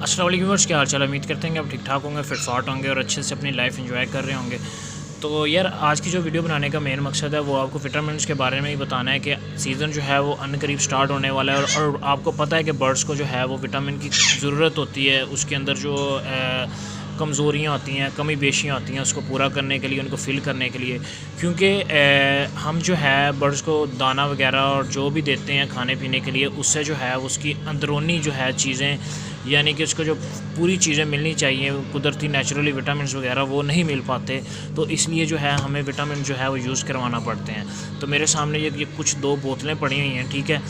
अस्सलाम वालेकुम व्यूअर्स, क्या हाल चाल। उम्मीद करते हैं कि आप ठीक ठाक होंगे, फिट फाट होंगे और अच्छे से अपनी लाइफ एंजॉय कर रहे होंगे। तो यार आज की जो वीडियो बनाने का मेन मकसद है वो आपको विटामिन्स के बारे में ही बताना है कि सीज़न जो है वो अनकरीब स्टार्ट होने वाला है और आपको पता है कि बर्ड्स को जो है वो विटामिन की ज़रूरत होती है। उसके अंदर जो कमज़ोरियाँ होती हैं, कमी बेशियाँ होती हैं, उसको पूरा करने के लिए, उनको फ़िल करने के लिए, क्योंकि हम जो है बर्ड्स को दाना वगैरह और जो भी देते हैं खाने पीने के लिए, उससे जो है उसकी अंदरूनी जो है चीज़ें, यानी कि उसको जो पूरी चीज़ें मिलनी चाहिए कुदरती नेचुरली विटामिन्स वगैरह, वो नहीं मिल पाते। तो इसलिए जो है हमें विटामिन जो है वो यूज़ करवाना पड़ते हैं। तो मेरे सामने ये कुछ 2 बोतलें पड़ी हुई हैं, ठीक है।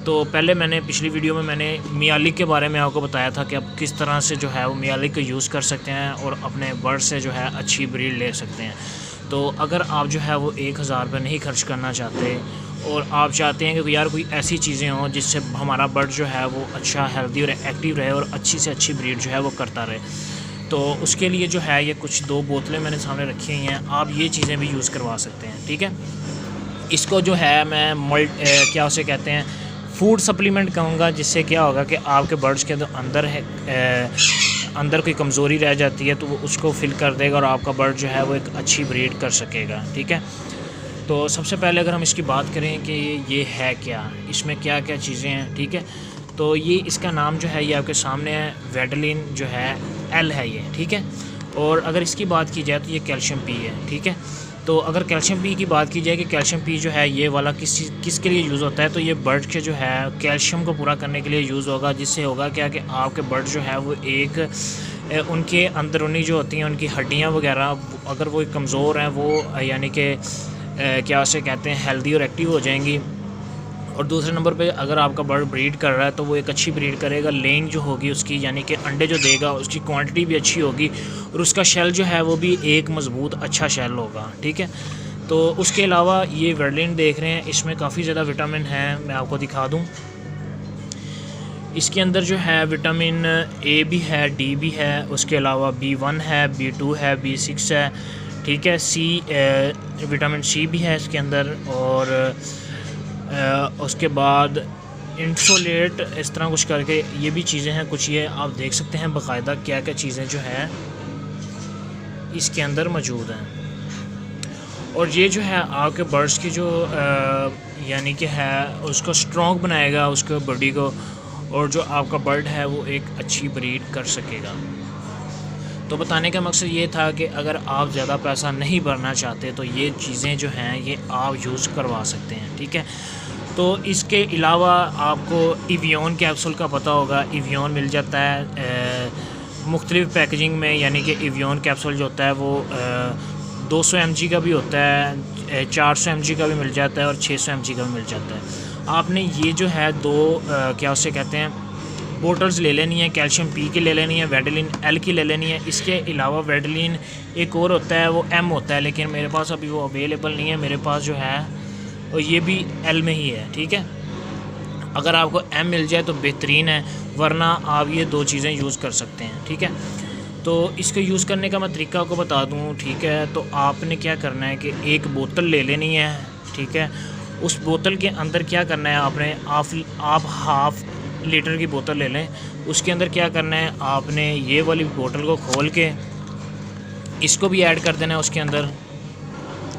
तो पहले मैंने पिछली वीडियो में मैंने मियालिक के बारे में आपको बताया था कि आप किस तरह से जो है वो मियालिक को यूज़ कर सकते हैं और अपने बर्ड से जो है अच्छी ब्रीड ले सकते हैं। तो अगर आप जो है वो 1000 रुपये नहीं खर्च करना चाहते और आप चाहते हैं कि यार कोई ऐसी चीज़ें हों जिससे हमारा बर्ड जो है वो अच्छा, हेल्दी और एक्टिव रहे और अच्छी से अच्छी ब्रीड जो है वो करता रहे, तो उसके लिए जो है ये कुछ 2 बोतलें मैंने सामने रखी हुई हैं। आप ये चीज़ें भी यूज़ करवा सकते हैं, ठीक है। इसको जो है मैं क्या उसे कहते हैं, फूड सप्लीमेंट कहूँगा, जिससे क्या होगा कि आपके बर्ड्स के अंदर है अंदर कोई कमज़ोरी रह जाती है तो वो उसको फिल कर देगा और आपका बर्ड जो है वो एक अच्छी ब्रीड कर सकेगा, ठीक है। तो सबसे पहले अगर हम इसकी बात करें कि ये है क्या, इसमें क्या क्या चीज़ें हैं, ठीक है। तो ये इसका नाम जो है ये आपके सामने है, वेडलिन जो है एल है ये, ठीक है। और अगर इसकी बात की जाए तो ये कैल्शियम पी है, ठीक है। तो अगर कैल्शियम पी की बात की जाए कि कैल्शियम पी जो है ये वाला किसके लिए यूज़ होता है, तो ये बर्ड के जो है कैल्शियम को पूरा करने के लिए यूज़ होगा। जिससे होगा क्या कि आपके बर्ड जो है वो एक उनके अंदरूनी जो होती हैं उनकी हड्डियाँ वगैरह, अगर वो कमज़ोर हैं वो यानी कि क्या उसे कहते हैं हेल्दी और एक्टिव हो जाएंगी। और दूसरे नंबर पे अगर आपका बर्ड ब्रीड कर रहा है तो वो एक अच्छी ब्रीड करेगा, लेइंग जो होगी उसकी, यानी कि अंडे जो देगा उसकी क्वांटिटी भी अच्छी होगी और उसका शेल जो है वो भी एक मज़बूत अच्छा शेल होगा, ठीक है। तो उसके अलावा ये वेडलिन देख रहे हैं, इसमें काफ़ी ज़्यादा विटामिन है, मैं आपको दिखा दूँ। इसके अंदर जो है विटामिन ए भी है, डी भी है, उसके अलावा B1 है, B2 है, B6 है, ठीक है। विटामिन सी भी है इसके अंदर। और उसके बाद इंसोलेट, इस तरह कुछ करके ये भी चीज़ें हैं कुछ, ये आप देख सकते हैं बाकायदा क्या क्या चीज़ें जो हैं इसके अंदर मौजूद हैं। और ये जो है आपके बर्ड्स की जो यानी कि है उसको स्ट्रॉन्ग बनाएगा, उसको बॉडी को, और जो आपका बर्ड है वो एक अच्छी ब्रीड कर सकेगा। तो बताने का मकसद ये था कि अगर आप ज़्यादा पैसा नहीं भरना चाहते तो ये चीज़ें जो हैं ये आप यूज़ करवा सकते हैं, ठीक है। तो इसके अलावा आपको इवियन कैप्सूल का पता होगा, इवियन मिल जाता है मुख्तलिफ़ पैकेजिंग में, यानी कि इवियन कैप्सूल जो होता है वो 200 mg का भी होता है, 400 mg का भी मिल जाता है और 600 mg का भी मिल जाता है। आपने ये जो है 2 क्या उसे कहते हैं बोटल्स ले लेनी है, कैल्शियम पी की ले लेनी है, वेडलिन एल की ले लेनी है। इसके अलावा वेडलिन एक और होता है वो एम होता है, लेकिन मेरे पास अभी वो अवेलेबल नहीं है, मेरे पास जो है और ये भी एल में ही है, ठीक है। अगर आपको एम मिल जाए तो बेहतरीन है, वरना आप ये 2 चीज़ें यूज़ कर सकते हैं, ठीक है। तो इसको यूज़ करने का मैं तरीका आपको बता दूँ, ठीक है। तो आपने क्या करना है कि एक बोतल ले लेनी है, ठीक है। उस बोतल के अंदर क्या करना है आपने, आप हाफ़ लीटर की बोतल ले लें। उसके अंदर क्या करना है आपने, ये वाली बोतल को खोल के इसको भी ऐड कर देना है उसके अंदर,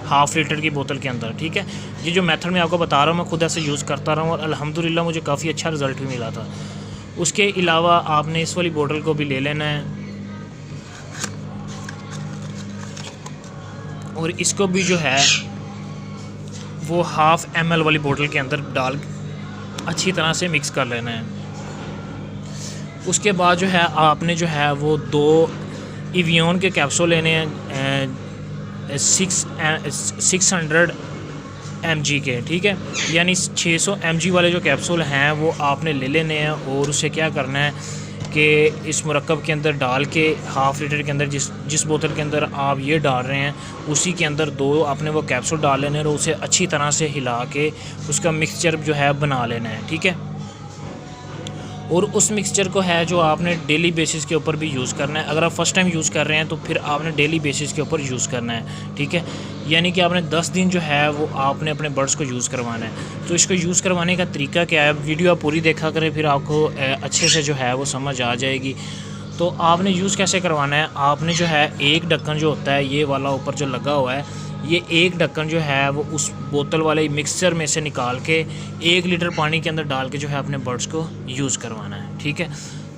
हाफ़ लीटर की बोतल के अंदर, ठीक है। ये जो मेथड मैं आपको बता रहा हूँ मैं खुद ऐसे यूज़ करता रहा हूँ और अल्हम्दुलिल्लाह मुझे काफ़ी अच्छा रिज़ल्ट भी मिला था। उसके अलावा आपने इस वाली बोतल को भी ले लेना है और इसको भी जो है वो 1/2 ml वाली बोतल के अंदर डाल अच्छी तरह से मिक्स कर लेना है। उसके बाद जो है आपने जो है वो 2 इवियन के कैप्सूल लेने हैं 600 mg के, ठीक है। यानी 600 mg वाले जो कैप्सूल हैं वो आपने ले लेने हैं और उसे क्या करना है कि इस मुरक्कब के अंदर डाल के, हाफ़ लीटर के अंदर जिस बोतल के अंदर आप ये डाल रहे हैं उसी के अंदर 2 आपने वो कैप्सूल डाल लेने हैं और उसे अच्छी तरह से हिला के उसका मिक्सचर जो है बना लेना है, ठीक है। और उस मिक्सचर को है जो आपने डेली बेसिस के ऊपर भी यूज़ करना है। अगर आप फ़र्स्ट टाइम यूज़ कर रहे हैं तो फिर आपने डेली बेसिस के ऊपर यूज़ करना है, ठीक है। यानी कि आपने 10 दिन जो है वो आपने अपने बर्ड्स को यूज़ करवाना है। तो इसको यूज़ करवाने का तरीका क्या है, वीडियो आप पूरी देखा करें, फिर आपको अच्छे से जो है वो समझ आ जाएगी। तो आपने यूज़ कैसे करवाना है, आपने जो है एक ढक्कन जो होता है ये वाला ऊपर जो लगा हुआ है, ये एक ढक्कन जो है वो उस बोतल वाले मिक्सचर में से निकाल के 1 लीटर पानी के अंदर डाल के जो है अपने बर्ड्स को यूज़ करवाना है, ठीक है।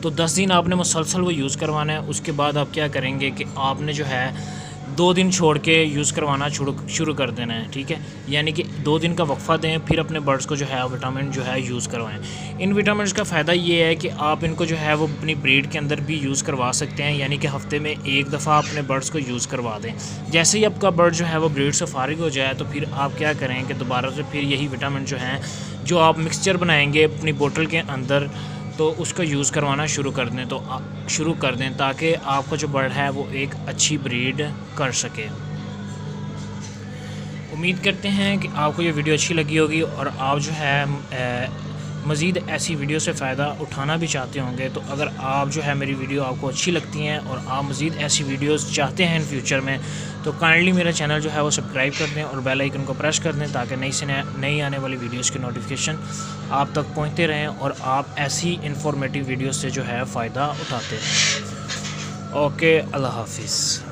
तो 10 दिन आपने मुसलसल वो यूज़ करवाना है। उसके बाद आप क्या करेंगे कि आपने जो है 2 दिन छोड़ के यूज़ करवाना शुरू कर देना है, ठीक है। यानी कि 2 दिन का वक्फ़ा दें, फिर अपने बर्ड्स को जो है विटामिन जो है यूज़ करवाएं। इन विटामिन का फ़ायदा ये है कि आप इनको जो है वो अपनी ब्रीड के अंदर भी यूज़ करवा सकते हैं, यानी कि हफ़्ते में 1 दफ़ा अपने बर्ड्स को यूज़ करवा दें। जैसे ही आपका बर्ड जो है वो ब्रीड से फ़ारिग हो जाए तो फिर आप क्या करें कि दोबारा से फिर यही विटामिन जो हैं जो आप मिक्सचर बनाएंगे अपनी बोतल के अंदर, तो उसको यूज़ करवाना शुरू कर दें ताकि आपका जो बर्ड है वो एक अच्छी ब्रीड कर सके। उम्मीद करते हैं कि आपको ये वीडियो अच्छी लगी होगी और आप जो है मज़ीद ऐसी वीडियो से फ़ायदा उठाना भी चाहते होंगे। तो अगर आप जो है मेरी वीडियो आपको अच्छी लगती हैं और आप मज़ीद ऐसी वीडियोस चाहते हैं इन फ्यूचर में, तो काइंडली मेरा चैनल जो है वो सब्सक्राइब कर दें और बेल आइकन को प्रेस कर दें ताकि नई आने वाली वीडियोस की नोटिफिकेशन आप तक पहुंचते रहें और आप ऐसी इंफॉर्मेटिव वीडियोस से जो है फ़ायदा उठाते रहें। ओके, अल्लाह हाफिज़।